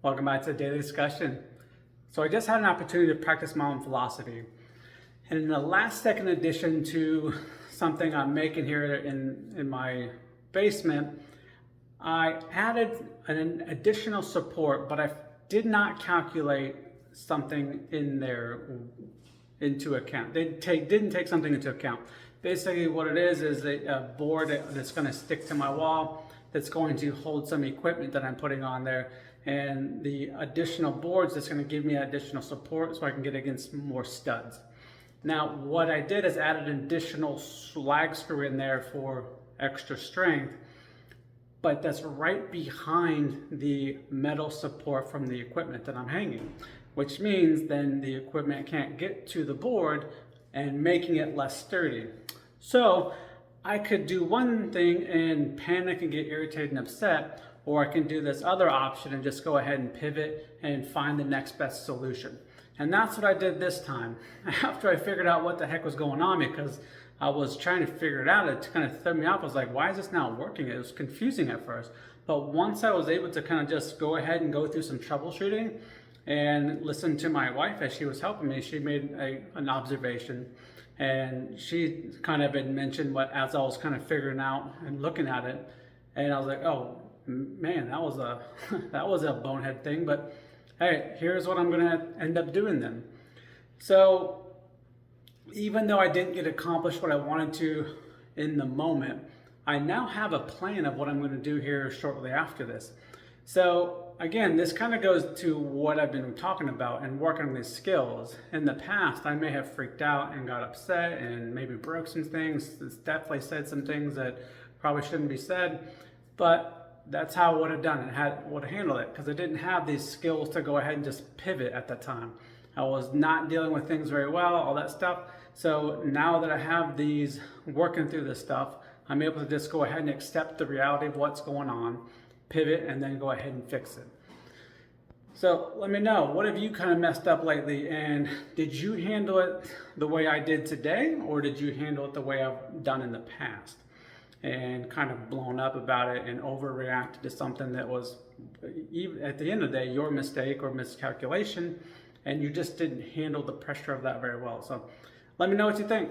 Welcome back to Daily Discussion. So I just had an opportunity to practice my own philosophy. And in the last second addition to something I'm making here in my basement, I added an additional support, but I did not calculate something in there into account. They didn't take something into account. Basically what it is a board that's going to stick to my wall that's going to hold some equipment that I'm putting on there, and the additional boards that's going to give me additional support so I can get against more studs. Now what I did is added an additional slag screw in there for extra strength, but that's right behind the metal support from the equipment that I'm hanging, which means then the equipment can't get to the board and making it less sturdy. So I could do one thing and panic and get irritated and upset, or I can do this other option and just go ahead and pivot and find the next best solution. And that's what I did this time. After I figured out what the heck was going on, because I was trying to figure it out, it kind of threw me off. I was like, why is this not working? It was confusing at first. But once I was able to kind of just go ahead and go through some troubleshooting and listen to my wife as she was helping me, she made an observation. And she kind of had mentioned what, as I was kind of figuring out and looking at it, and I was like, oh man, that was a that was a bonehead thing, but hey, here's what I'm gonna end up doing then. So even though I didn't get accomplished what I wanted to in the moment, I now have a plan of what I'm gonna do here shortly after this. So again, this kind of goes to what I've been talking about and working on these skills. In the past, I may have freaked out and got upset and maybe broke some things. It's definitely said some things that probably shouldn't be said, but that's how I would have done it, would have handled it, because I didn't have these skills to go ahead and just pivot at that time. I was not dealing with things very well, all that stuff. So now that I have these, working through this stuff, I'm able to just go ahead and accept the reality of what's going on, pivot, and then go ahead and fix it. So let me know, what have you kind of messed up lately, and did you handle it the way I did today, or did you handle it the way I've done in the past and kind of blown up about it and overreacted to something that was, even at the end of the day, your mistake or miscalculation, and you just didn't handle the pressure of that very well. So let me know what you think.